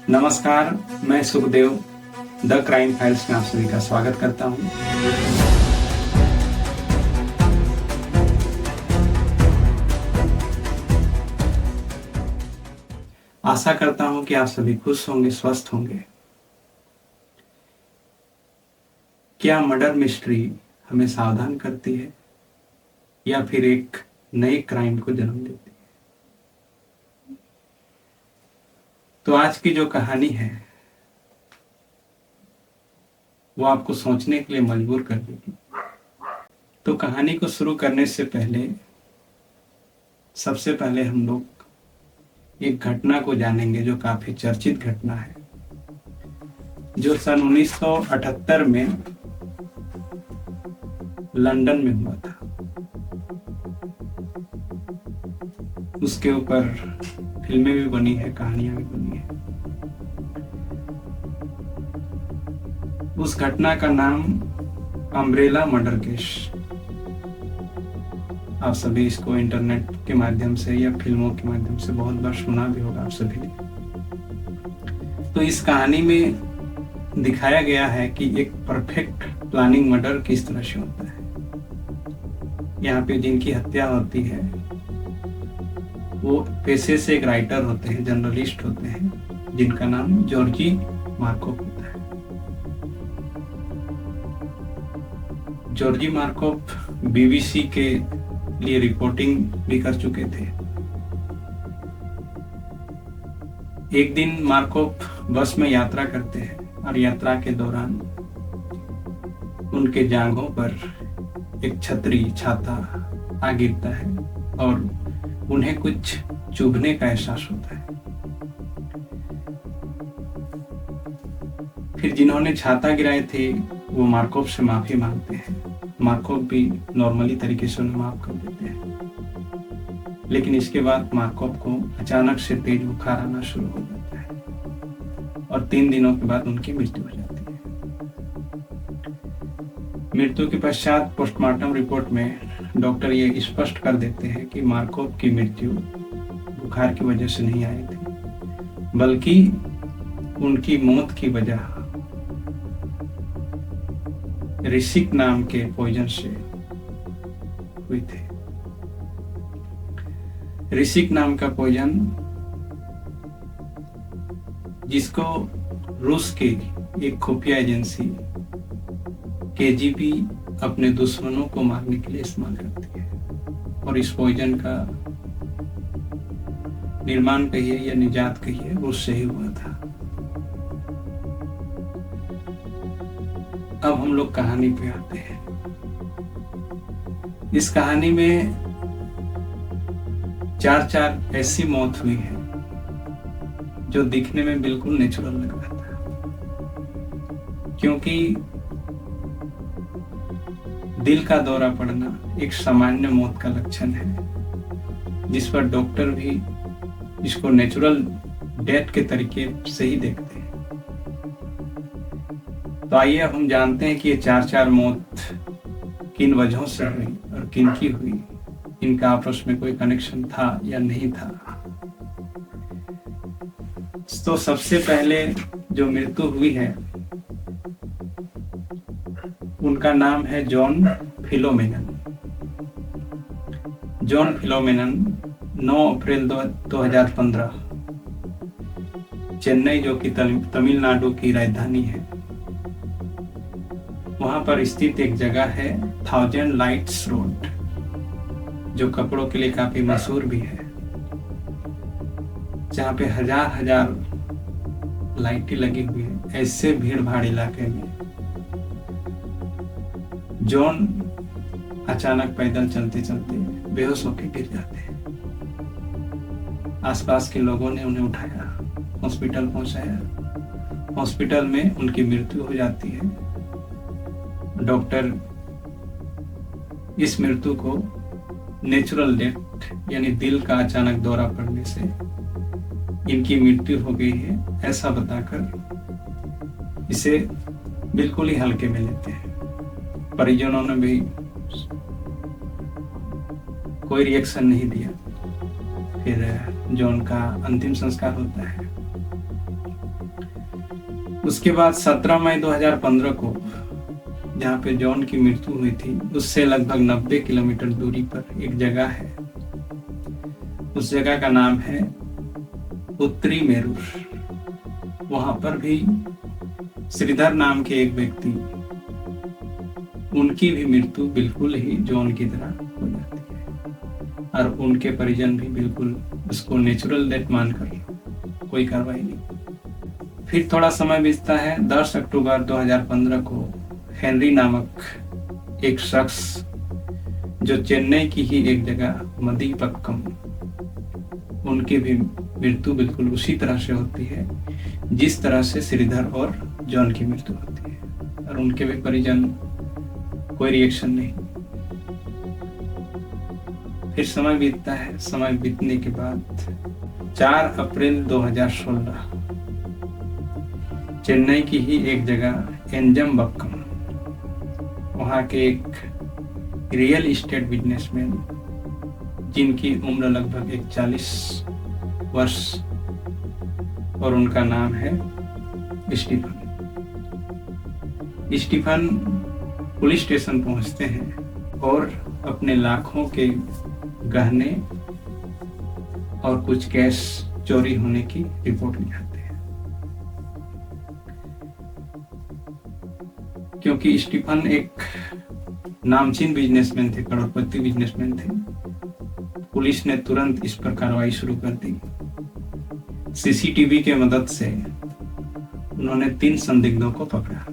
नमस्कार, मैं Sukhdev the crime files में आप सभी का स्वागत करता हूं। आशा करता हूं कि आप सभी खुश होंगे, स्वस्थ होंगे। क्या मर्डर मिस्ट्री हमें सावधान करती है या फिर एक नए क्राइम को जन्म देती है? तो आज की जो कहानी है वो आपको सोचने के लिए मजबूर कर देगी। तो कहानी को शुरू करने से पहले सबसे पहले हम लोग एक घटना को जानेंगे जो काफी चर्चित घटना है, जो सन 1978 में लंदन में हुआ था। उसके ऊपर फिल्में भी बनी है, कहानियां भी बनी है। उस घटना का नाम अम्ब्रेला मर्डर केस। आप सभी इसको इंटरनेट के माध्यम से या फिल्मों के माध्यम से बहुत बार सुना भी होगा आप सभी ने। तो इस कहानी में दिखाया गया है कि एक परफेक्ट प्लानिंग मर्डर किस तरह से होता है। यहाँ पे जिनकी हत्या होती है वो पेशे से एक राइटर होते हैं, जर्नलिस्ट होते हैं, जिनका नाम जॉर्जी मार्कोव होता है। जॉर्जी मार्कोव बीबीसी के लिए रिपोर्टिंग भी कर चुके थे। एक दिन मार्कोव बस में यात्रा करते हैं और यात्रा के दौरान उनके जांघों पर एक छाता आ गिरता है और उन्हें कुछ चुभने का एहसास होता है। फिर जिन्होंने छाता गिराए थे वो मार्कोव से माफी मांगते हैं। मार्कोव भी नॉर्मली तरीके से उन्हें माफ कर देते हैं, लेकिन इसके बाद मार्कोव को अचानक से तेज बुखार आना शुरू हो जाता है और 3 दिनों के बाद उनकी मृत्यु हो जाती है। मृत्यु के पश्चात पोस्टमार्टम रिपोर्ट में डॉक्टर ये स्पष्ट कर देते हैं कि मार्कोव की मृत्यु बुखार की वजह से नहीं आई थी, बल्कि उनकी मौत की वजह रिसिक नाम के पॉइजन से हुई थी। रिसिक नाम का पॉइजन, जिसको रूस के एक खुफिया एजेंसी केजीबी अपने दुश्मनों को मारने के लिए इस्तेमाल करती है, और इस पॉइजन का निर्माण कहिए या निजात कहिए रूस से ही हुआ था। अब हम लोग कहानी पे आते हैं। इस कहानी में 4 ऐसी मौत हुई है जो दिखने में बिल्कुल नेचुरल लग रहा था, क्योंकि दिल का दौरा पड़ना एक सामान्य मौत का लक्षण है, जिस पर डॉक्टर भी इसको नेचुरल डेथ के तरीके से ही देखते हैं। तो आइए अब हम जानते हैं कि ये 4 मौत किन वजहों से हुई और किन की हुई, इनका आपस में कोई कनेक्शन था या नहीं था। तो सबसे पहले जो मृत्यु हुई है उनका नाम है जॉन फिलोमेनन। जॉन फिलोमेनन 9 अप्रैल 2015 चेन्नई, जो कि तमिलनाडु की राजधानी है, वहां पर स्थित एक जगह है 1000 लाइट्स रोड, जो कपड़ों के लिए काफी मशहूर भी है, जहाँ पे हजार लाइटें लगी हुई है। ऐसे भीड़ भाड़ इलाके में जॉन अचानक पैदल चलते चलते बेहोश होकर गिर जाते हैं। आसपास के लोगों ने उन्हें उठाया, हॉस्पिटल पहुंचाया। हॉस्पिटल में उनकी मृत्यु हो जाती है। डॉक्टर इस मृत्यु को नेचुरल डेथ यानी दिल का अचानक दौरा पड़ने से इनकी मृत्यु हो गई है ऐसा बताकर इसे बिल्कुल ही हल्के में लेते हैं। परिजनों ने भी कोई रिएक्शन नहीं दिया। फिर जॉन का अंतिम संस्कार होता है। उसके बाद 17 मई 2015 को जहाँ पे जॉन की मृत्यु हुई थी, उससे लगभग 90 किलोमीटर दूरी पर एक जगह है। उस जगह का नाम है उत्तरी मेरुर। वहां पर भी श्रीधर नाम के एक व्यक्ति, उनकी भी मृत्यु बिल्कुल ही जॉन की तरह हो जाती है और उनके परिजन भी बिल्कुल उसको नेचुरल डेथ मानकर कोई कार्रवाई नहीं। फिर थोड़ा समय बीतता है। 10 अक्टूबर 2015 को हेनरी नामक एक शख्स, जो चेन्नई की ही एक जगह मदीपक्कम, उनकी भी मृत्यु बिल्कुल उसी तरह से होती है जिस तरह से श्रीधर और जॉन की मृत्यु होती है, और उनके भी परिजन कोई रिएक्शन नहीं। फिर समय बीतता है। समय बीतने के बाद 4 अप्रैल 2016 चेन्नई की ही एक जगह एंजमबक्कम, वहां के एक रियल एस्टेट बिजनेसमैन, जिनकी उम्र लगभग 41 वर्ष और उनका नाम है स्टीफन। स्टीफन पुलिस स्टेशन पहुंचते हैं और अपने लाखों के गहने और कुछ कैश चोरी होने की रिपोर्ट लिखाते हैं। क्योंकि स्टीफन एक नामचीन बिजनेसमैन थे, करोड़पति बिजनेसमैन थे, पुलिस ने तुरंत इस पर कार्रवाई शुरू कर दी। सीसीटीवी के मदद से उन्होंने 3 संदिग्धों को पकड़ा।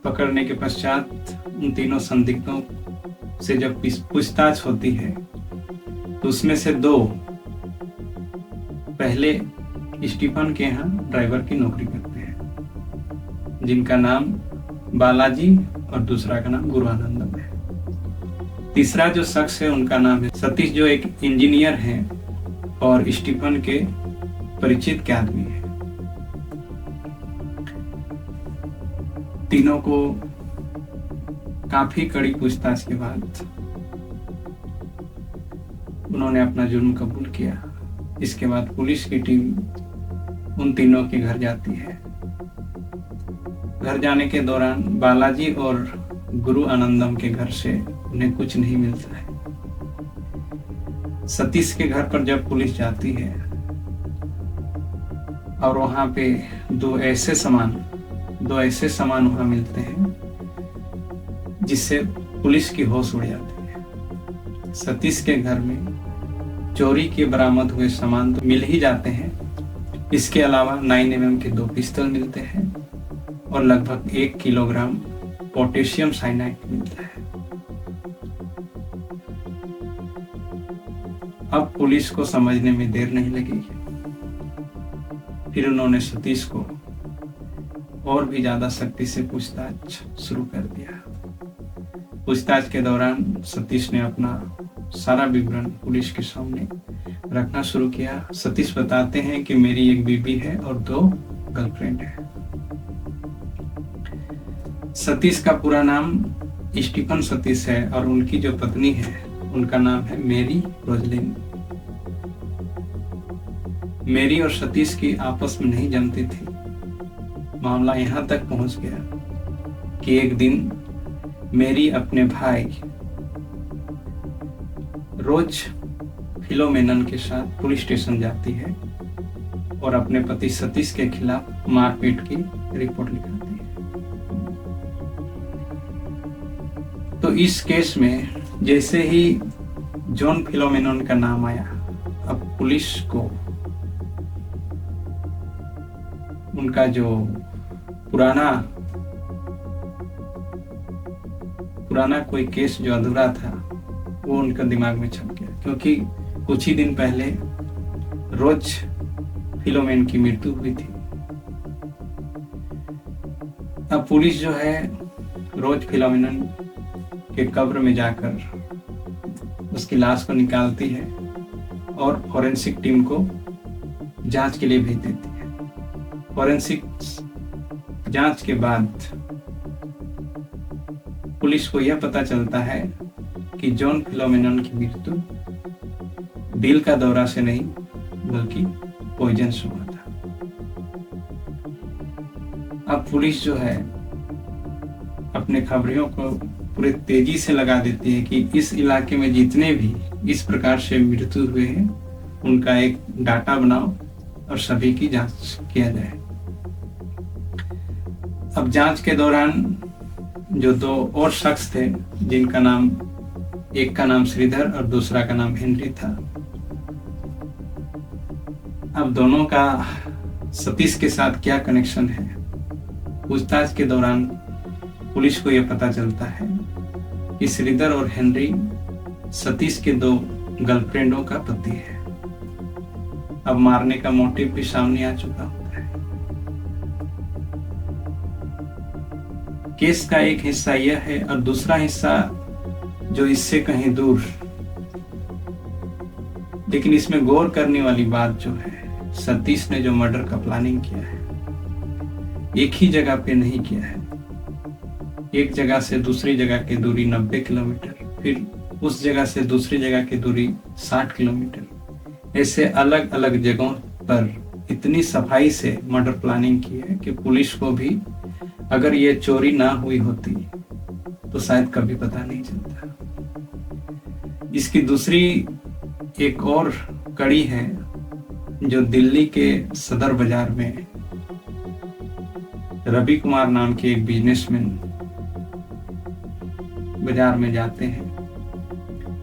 पकड़ने के पश्चात उन तीनों संदिग्धों से जब पूछताछ होती है तो उसमें से 2 पहले स्टीफन के यहाँ ड्राइवर की नौकरी करते हैं, जिनका नाम बालाजी और दूसरा का नाम गुरुआनंदम है। तीसरा जो शख्स है उनका नाम है सतीश, जो एक इंजीनियर हैं और स्टीफन के परिचित के आदमी है। तीनों को काफी कड़ी पूछताछ के बाद उन्होंने अपना जुर्म कबूल किया। इसके बाद पुलिस की टीम उन तीनों के घर जाती है। घर जाने के दौरान बालाजी और गुरु आनंदम के घर से उन्हें कुछ नहीं मिलता है। सतीश के घर पर जब पुलिस जाती है और वहां पे 2 ऐसे सामान वहां मिलते हैं जिससे पुलिस की होश उड़ जाती है। सतीश के घर में चोरी के बरामद हुए सामान तो मिल ही जाते हैं, इसके अलावा 9mm के 2 पिस्तौल मिलते हैं और लगभग 1 किलोग्राम पोटेशियम साइनाइड मिलता है। अब पुलिस को समझने में देर नहीं लगी। फिर उन्होंने सतीश को और भी ज्यादा सख्ती से पूछताछ शुरू कर दिया। पूछताछ के दौरान सतीश ने अपना सारा विवरण पुलिस के सामने रखना शुरू किया। सतीश बताते हैं कि मेरी एक बीबी है और 2 गर्लफ्रेंड है। सतीश का पूरा नाम स्टीफन सतीश है और उनकी जो पत्नी है उनका नाम है मेरी रोजलिन। मेरी और सतीश की आपस में नहीं जमती थी। मामला यहाँ तक पहुंच गया कि एक दिन मेरी अपने भाई रोज फिलोमेनन के साथ पुलिस स्टेशन जाती है और अपने पति सतीश के खिलाफ मारपीट की रिपोर्ट लिखाती है। तो इस केस में जैसे ही जॉन फिलोमेनन का नाम आया, अब पुलिस को उनका जो पुराना कोई केस जो अधूरा था वो उनका दिमाग में छप गया, क्योंकि कुछ ही दिन पहले रोज फिलोमेन की मृत्यु हुई थी। अब पुलिस जो है रोज फिलोमेनन के कब्र में जाकर उसकी लाश को निकालती है और फॉरेंसिक टीम को जांच के लिए भेज देती है। फॉरेंसिक जांच के बाद पुलिस को यह पता चलता है कि जॉन फिलोमेनन की मृत्यु दिल का दौरा से नहीं बल्कि पॉइजन से हुआ था। अब पुलिस जो है अपने खबरियों को पूरे तेजी से लगा देती है कि इस इलाके में जितने भी इस प्रकार से मृत्यु हुए हैं उनका एक डाटा बनाओ और सभी की जांच किया जाए। अब जांच के दौरान जो दो और शख्स थे जिनका नाम, एक का नाम श्रीधर और दूसरा का नाम हेनरी था, अब दोनों का सतीश के साथ क्या कनेक्शन है, पूछताछ के दौरान पुलिस को यह पता चलता है कि श्रीधर और हेनरी सतीश के दो गर्लफ्रेंडों का पति है। अब मारने का मोटिव भी सामने आ चुका होता है। केस का एक हिस्सा यह है और दूसरा हिस्सा जो इससे कहीं दूर, लेकिन इसमें गौर करने वाली बात जो है, सतीश ने जो मर्डर का प्लानिंग किया है एक ही जगह पे नहीं किया है। एक जगह से दूसरी जगह की दूरी 90 किलोमीटर, फिर उस जगह से दूसरी जगह की दूरी 60 किलोमीटर, ऐसे अलग अलग जगहों पर इतनी सफाई से मर्डर प्लानिंग की है कि पुलिस को भी अगर ये चोरी ना हुई होती तो शायद कभी पता नहीं चलता। इसकी दूसरी एक और कड़ी है जो दिल्ली के सदर बाजार में रवि कुमार नाम के एक बिजनेसमैन बाजार में जाते हैं।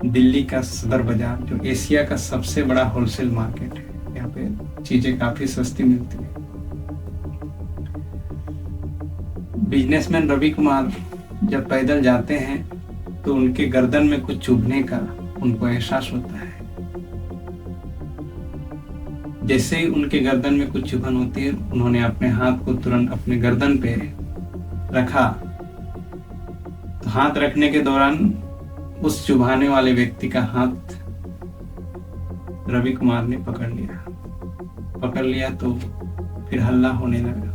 दिल्ली का सदर बाजार जो एशिया का सबसे बड़ा होलसेल मार्केट है, यहाँ पे चीजें काफी सस्ती मिलती है। बिजनेसमैन रवि कुमार जब पैदल जाते हैं तो उनके गर्दन में कुछ चुभने का उनको एहसास होता है। जैसे ही उनके गर्दन में कुछ चुभन होती है, उन्होंने अपने हाथ को तुरंत अपने गर्दन पे रखा। तो हाथ रखने के दौरान उस चुभाने वाले व्यक्ति का हाथ रवि कुमार ने पकड़ लिया तो फिर हल्ला होने लगा,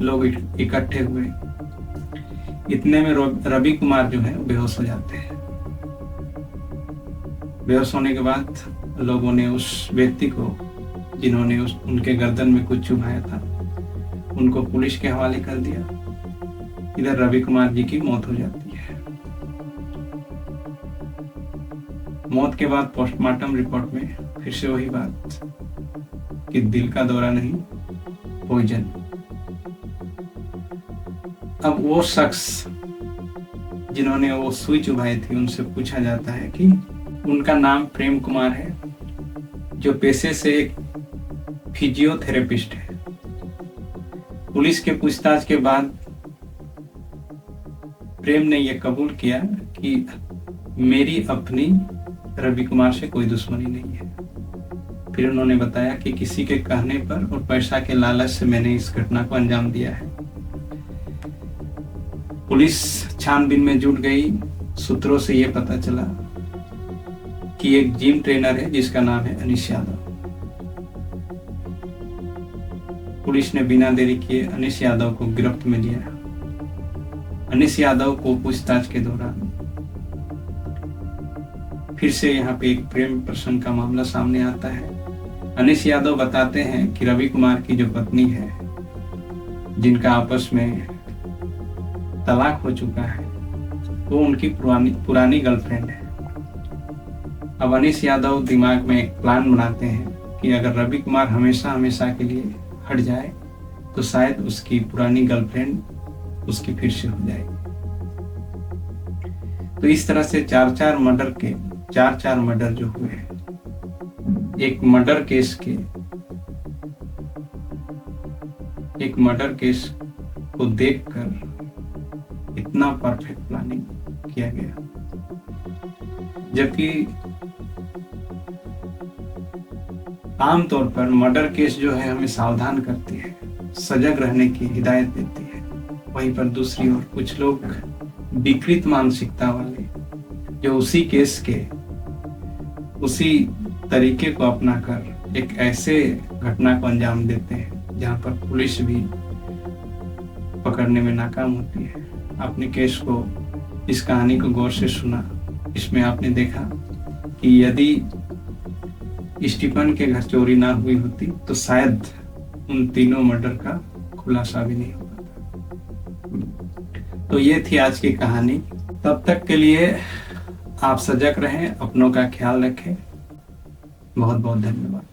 लोग इकट्ठे हुए। इतने में रवि कुमार जो है बेहोश हो जाते हैं। बेहोश होने के बाद लोगों ने उस व्यक्ति को, जिन्होंने उनके गर्दन में कुछ चुभाया था, उनको पुलिस के हवाले कर दिया। इधर रवि कुमार जी की मौत हो जाती है। मौत के बाद पोस्टमार्टम रिपोर्ट में फिर से वही बात कि दिल का दौरा नहीं, पॉइजन। अब वो शख्स जिन्होंने वो सुई चुभाई थी, उनसे पूछा जाता है कि उनका नाम प्रेम कुमार है, जो पेशे से एक फिजियोथेरेपिस्ट है। पुलिस के पूछताछ के बाद प्रेम ने यह कबूल किया कि मेरी अपनी रवि कुमार से कोई दुश्मनी नहीं है। फिर उन्होंने बताया कि किसी के कहने पर और पैसा के लालच से मैंने इस घटना को अंजाम दिया है। पुलिस छानबीन में जुट गई। सूत्रों से यह पता चला कि एक जिम ट्रेनर है जिसका नाम है अनीश यादव। पुलिस ने बिना देरी किए अनीश यादव को गिरफ्त में लिया। अनीश यादव को पूछताछ के दौरान फिर से यहाँ पे एक प्रेम प्रसंग का मामला सामने आता है। अनीश यादव बताते हैं कि रवि कुमार की जो पत्नी है, जिनका आपस में तलाक हो चुका है, वो उनकी पुरानी गर्लफ्रेंड है। अब अनीश यादव दिमाग में एक प्लान बनाते हैं कि अगर रवि कुमार हमेशा हमेशा के लिए हट जाए तो शायद उसकी पुरानी गर्लफ्रेंड उसकी फिर से हो जाएगी। तो इस तरह से चार मर्डर जो हुए हैं, एक मर्डर केस को देखकर इतना परफेक्ट प्लानिंग किया गया। जबकि आमतौर पर मर्डर केस जो है हमें सावधान करती है, सजग रहने की हिदायत देती है। वहीं पर दूसरी ओर कुछ लोग विकृत मानसिकता वाले जो उसी केस के उसी तरीके को अपनाकर एक ऐसे घटना को अंजाम देते हैं जहां पर पुलिस भी पकड़ने में नाकाम होती है। आपने केस को, इस कहानी को गौर से सुना। इसमें आपने देखा कि यदि स्टीफन के घर चोरी ना हुई होती तो शायद उन तीनों मर्डर का खुलासा भी नहीं होगा। तो ये थी आज की कहानी। तब तक के लिए आप सजग रहें, अपनों का ख्याल रखें। बहुत बहुत धन्यवाद।